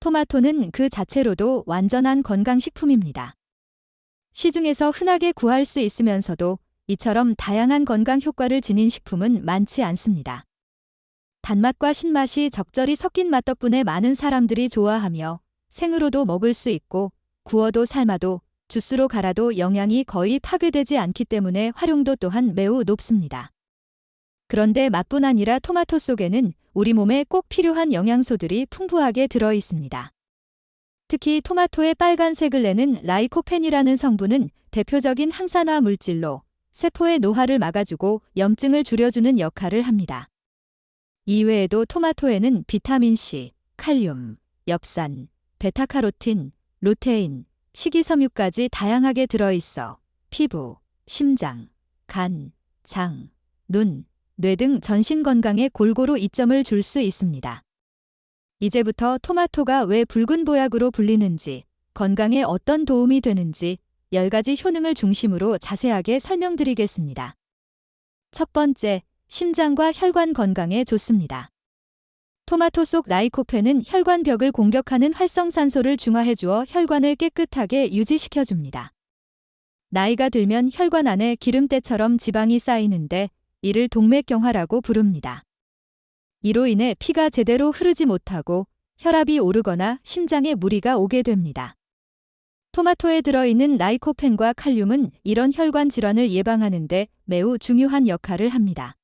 토마토는 그 자체로도 완전한 건강식품입니다. 시중에서 흔하게 구할 수 있으면서도 이처럼 다양한 건강 효과를 지닌 식품은 많지 않습니다. 단맛과 신맛이 적절히 섞인 맛 덕분에 많은 사람들이 좋아하며 생으로도 먹을 수 있고 구워도 삶아도 주스로 갈아도 영양이 거의 파괴되지 않기 때문에 활용도 또한 매우 높습니다. 그런데 맛뿐 아니라 토마토 속에는 우리 몸에 꼭 필요한 영양소들이 풍부하게 들어 있습니다. 특히 토마토의 빨간색을 내는 라이코펜이라는 성분은 대표적인 항산화 물질로 세포의 노화를 막아주고 염증을 줄여주는 역할을 합니다. 이외에도 토마토에는 비타민C, 칼륨, 엽산, 베타카로틴, 루테인, 식이섬유까지 다양하게 들어있어 피부, 심장, 간, 장, 눈, 뇌 등 전신 건강에 골고루 이점을 줄 수 있습니다. 이제부터 토마토가 왜 붉은 보약으로 불리는지, 건강에 어떤 도움이 되는지 10가지 효능을 중심으로 자세하게 설명드리겠습니다. 첫 번째, 심장과 혈관 건강에 좋습니다. 토마토 속 라이코펜은 혈관벽을 공격하는 활성산소를 중화해주어 혈관을 깨끗하게 유지시켜줍니다. 나이가 들면 혈관 안에 기름때처럼 지방이 쌓이는데 이를 동맥경화라고 부릅니다. 이로 인해 피가 제대로 흐르지 못하고 혈압이 오르거나 심장에 무리가 오게 됩니다. 토마토에 들어있는 라이코펜과 칼륨은 이런 혈관 질환을 예방하는 데 매우 중요한 역할을 합니다.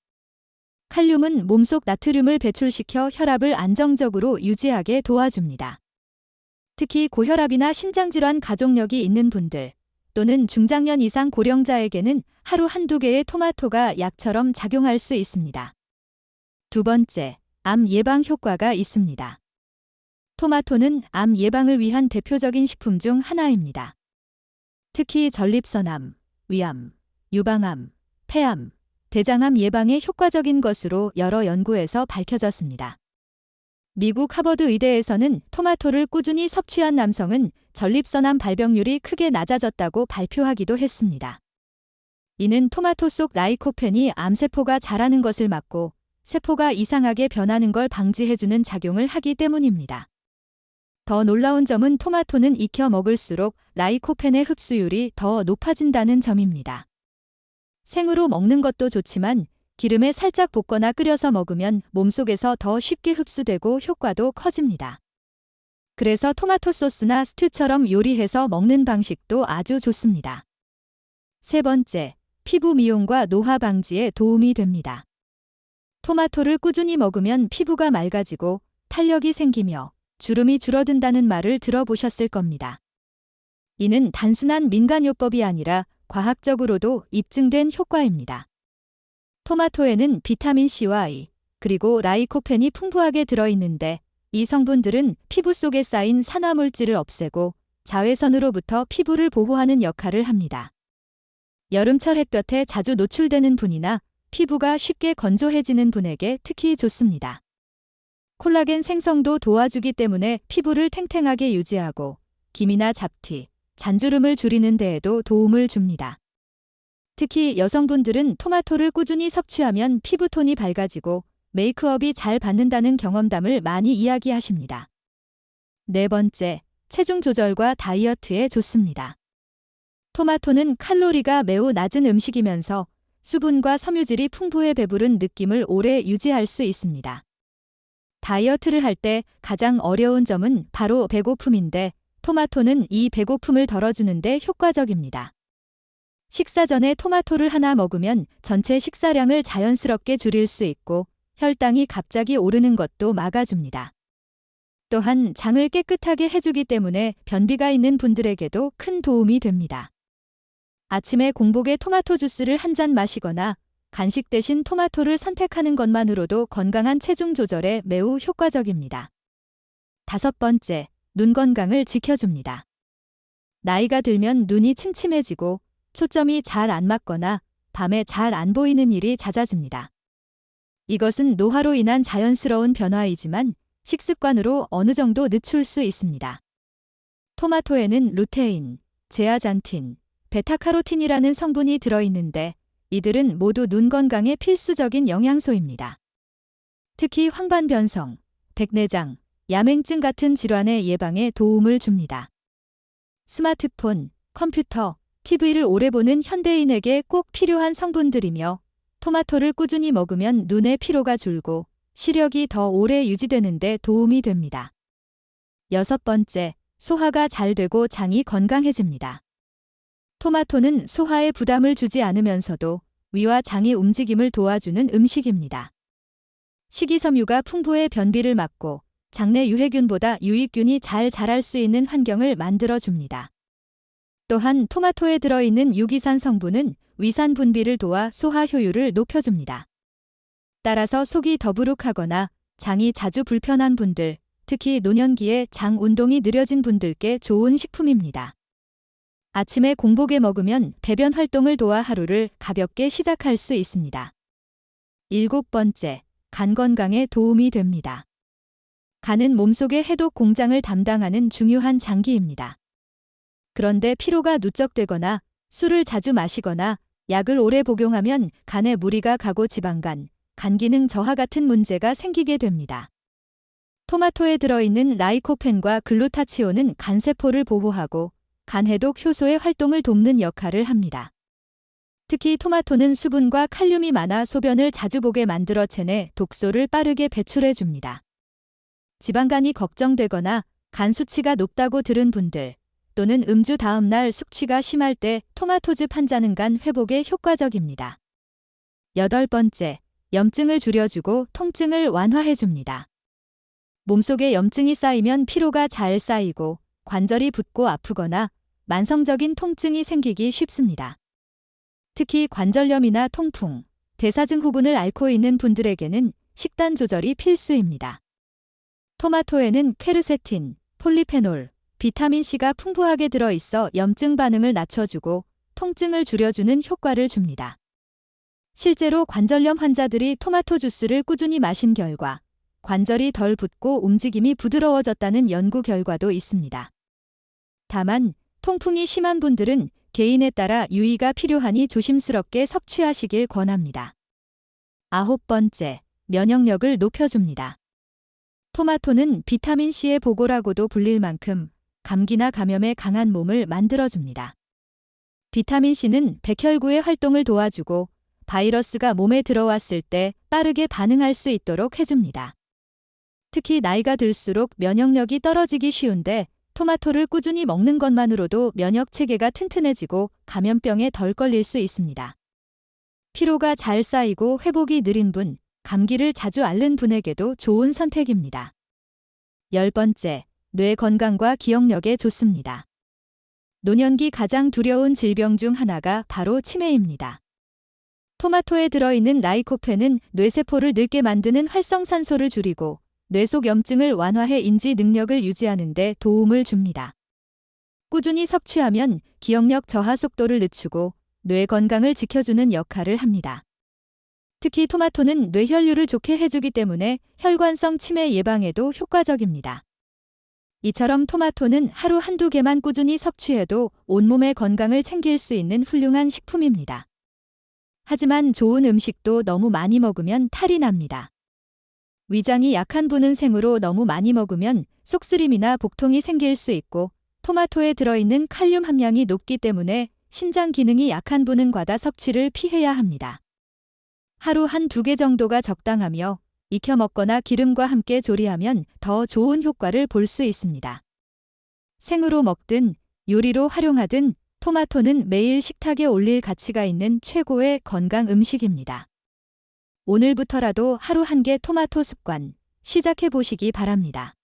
칼륨은 몸속 나트륨을 배출시켜 혈압을 안정적으로 유지하게 도와줍니다. 특히 고혈압이나 심장질환 가족력이 있는 분들 또는 중장년 이상 고령자에게는 하루 한두 개의 토마토가 약처럼 작용할 수 있습니다. 두 번째, 암 예방 효과가 있습니다. 토마토는 암 예방을 위한 대표적인 식품 중 하나입니다. 특히 전립선암, 위암, 유방암, 폐암, 대장암 예방에 효과적인 것으로 여러 연구에서 밝혀졌습니다. 미국 하버드 의대에서는 토마토를 꾸준히 섭취한 남성은 전립선암 발병률이 크게 낮아졌다고 발표하기도 했습니다. 이는 토마토 속 라이코펜이 암세포가 자라는 것을 막고 세포가 이상하게 변하는 걸 방지해주는 작용을 하기 때문입니다. 더 놀라운 점은 토마토는 익혀 먹을수록 라이코펜의 흡수율이 더 높아진다는 점입니다. 생으로 먹는 것도 좋지만 기름에 살짝 볶거나 끓여서 먹으면 몸속에서 더 쉽게 흡수되고 효과도 커집니다. 그래서 토마토 소스나 스튜처럼 요리해서 먹는 방식도 아주 좋습니다. 세 번째, 피부 미용과 노화 방지에 도움이 됩니다. 토마토를 꾸준히 먹으면 피부가 맑아지고 탄력이 생기며 주름이 줄어든다는 말을 들어보셨을 겁니다. 이는 단순한 민간요법이 아니라 과학적으로도 입증된 효과입니다. 토마토에는 비타민C와 E, 그리고 라이코펜이 풍부하게 들어있는데 이 성분들은 피부 속에 쌓인 산화물질을 없애고 자외선으로부터 피부를 보호하는 역할을 합니다. 여름철 햇볕에 자주 노출되는 분이나 피부가 쉽게 건조해지는 분에게 특히 좋습니다. 콜라겐 생성도 도와주기 때문에 피부를 탱탱하게 유지하고 기미나 잡티, 잔주름을 줄이는 데에도 도움을 줍니다. 특히 여성분들은 토마토를 꾸준히 섭취하면 피부톤이 밝아지고 메이크업이 잘 받는다는 경험담을 많이 이야기하십니다. 네 번째, 체중 조절과 다이어트에 좋습니다. 토마토는 칼로리가 매우 낮은 음식이면서 수분과 섬유질이 풍부해 배부른 느낌을 오래 유지할 수 있습니다. 다이어트를 할 때 가장 어려운 점은 바로 배고픔인데 토마토는 이 배고픔을 덜어주는 데 효과적입니다. 식사 전에 토마토를 하나 먹으면 전체 식사량을 자연스럽게 줄일 수 있고 혈당이 갑자기 오르는 것도 막아줍니다. 또한 장을 깨끗하게 해주기 때문에 변비가 있는 분들에게도 큰 도움이 됩니다. 아침에 공복에 토마토 주스를 한 잔 마시거나 간식 대신 토마토를 선택하는 것만으로도 건강한 체중 조절에 매우 효과적입니다. 다섯 번째, 눈 건강을 지켜줍니다. 나이가 들면 눈이 침침해지고 초점이 잘 안 맞거나 밤에 잘 안 보이는 일이 잦아집니다. 이것은 노화로 인한 자연스러운 변화이지만 식습관으로 어느 정도 늦출 수 있습니다. 토마토에는 루테인, 제아잔틴, 베타카로틴이라는 성분이 들어있는데 이들은 모두 눈 건강에 필수적인 영양소입니다. 특히 황반변성, 백내장, 야맹증 같은 질환의 예방에 도움을 줍니다. 스마트폰, 컴퓨터, TV를 오래 보는 현대인에게 꼭 필요한 성분들이며 토마토를 꾸준히 먹으면 눈의 피로가 줄고 시력이 더 오래 유지되는 데 도움이 됩니다. 6번째, 소화가 잘 되고 장이 건강해집니다. 토마토는 소화에 부담을 주지 않으면서도 위와 장의 움직임을 도와주는 음식입니다. 식이섬유가 풍부해 변비를 막고 장내 유해균보다 유익균이 잘 자랄 수 있는 환경을 만들어줍니다. 또한 토마토에 들어있는 유기산 성분은 위산 분비를 도와 소화 효율을 높여줍니다. 따라서 속이 더부룩하거나 장이 자주 불편한 분들, 특히 노년기에 장 운동이 느려진 분들께 좋은 식품입니다. 아침에 공복에 먹으면 배변 활동을 도와 하루를 가볍게 시작할 수 있습니다. 7번째, 간 건강에 도움이 됩니다. 간은 몸속의 해독 공장을 담당하는 중요한 장기입니다. 그런데 피로가 누적되거나 술을 자주 마시거나 약을 오래 복용하면 간에 무리가 가고 지방간, 간 기능 저하 같은 문제가 생기게 됩니다. 토마토에 들어있는 라이코펜과 글루타치온은 간세포를 보호하고 간 해독 효소의 활동을 돕는 역할을 합니다. 특히 토마토는 수분과 칼륨이 많아 소변을 자주 보게 만들어 체내 독소를 빠르게 배출해 줍니다. 지방간이 걱정되거나 간 수치가 높다고 들은 분들 또는 음주 다음 날 숙취가 심할 때 토마토즙 한 잔은 간 회복에 효과적입니다. 8번째, 염증을 줄여주고 통증을 완화해 줍니다. 몸속에 염증이 쌓이면 피로가 잘 쌓이고 관절이 붓고 아프거나 만성적인 통증이 생기기 쉽습니다. 특히 관절염이나 통풍, 대사증후군을 앓고 있는 분들에게는 식단 조절이 필수입니다. 토마토에는 퀘르세틴, 폴리페놀, 비타민C가 풍부하게 들어있어 염증 반응을 낮춰주고 통증을 줄여주는 효과를 줍니다. 실제로 관절염 환자들이 토마토 주스를 꾸준히 마신 결과 관절이 덜 붓고 움직임이 부드러워졌다는 연구 결과도 있습니다. 다만 통풍이 심한 분들은 개인에 따라 유의가 필요하니 조심스럽게 섭취하시길 권합니다. 9번째, 면역력을 높여줍니다. 토마토는 비타민C의 보고라고도 불릴 만큼 감기나 감염에 강한 몸을 만들어줍니다. 비타민C는 백혈구의 활동을 도와주고 바이러스가 몸에 들어왔을 때 빠르게 반응할 수 있도록 해줍니다. 특히 나이가 들수록 면역력이 떨어지기 쉬운데 토마토를 꾸준히 먹는 것만으로도 면역 체계가 튼튼해지고 감염병에 덜 걸릴 수 있습니다. 피로가 잘 쌓이고 회복이 느린 분, 감기를 자주 앓는 분에게도 좋은 선택입니다. 10번째, 뇌 건강과 기억력에 좋습니다. 노년기 가장 두려운 질병 중 하나가 바로 치매입니다. 토마토에 들어있는 라이코펜은 뇌세포를 늙게 만드는 활성산소를 줄이고 뇌 속 염증을 완화해 인지 능력을 유지하는 데 도움을 줍니다. 꾸준히 섭취하면 기억력 저하 속도를 늦추고 뇌 건강을 지켜주는 역할을 합니다. 특히 토마토는 뇌혈류를 좋게 해주기 때문에 혈관성 치매 예방에도 효과적입니다. 이처럼 토마토는 하루 한두 개만 꾸준히 섭취해도 온몸의 건강을 챙길 수 있는 훌륭한 식품입니다. 하지만 좋은 음식도 너무 많이 먹으면 탈이 납니다. 위장이 약한 분은 생으로 너무 많이 먹으면 속쓰림이나 복통이 생길 수 있고 토마토에 들어있는 칼륨 함량이 높기 때문에 신장 기능이 약한 분은 과다 섭취를 피해야 합니다. 하루 한두 개 정도가 적당하며 익혀 먹거나 기름과 함께 조리하면 더 좋은 효과를 볼 수 있습니다. 생으로 먹든 요리로 활용하든 토마토는 매일 식탁에 올릴 가치가 있는 최고의 건강 음식입니다. 오늘부터라도 하루 한 개 토마토 습관 시작해 보시기 바랍니다.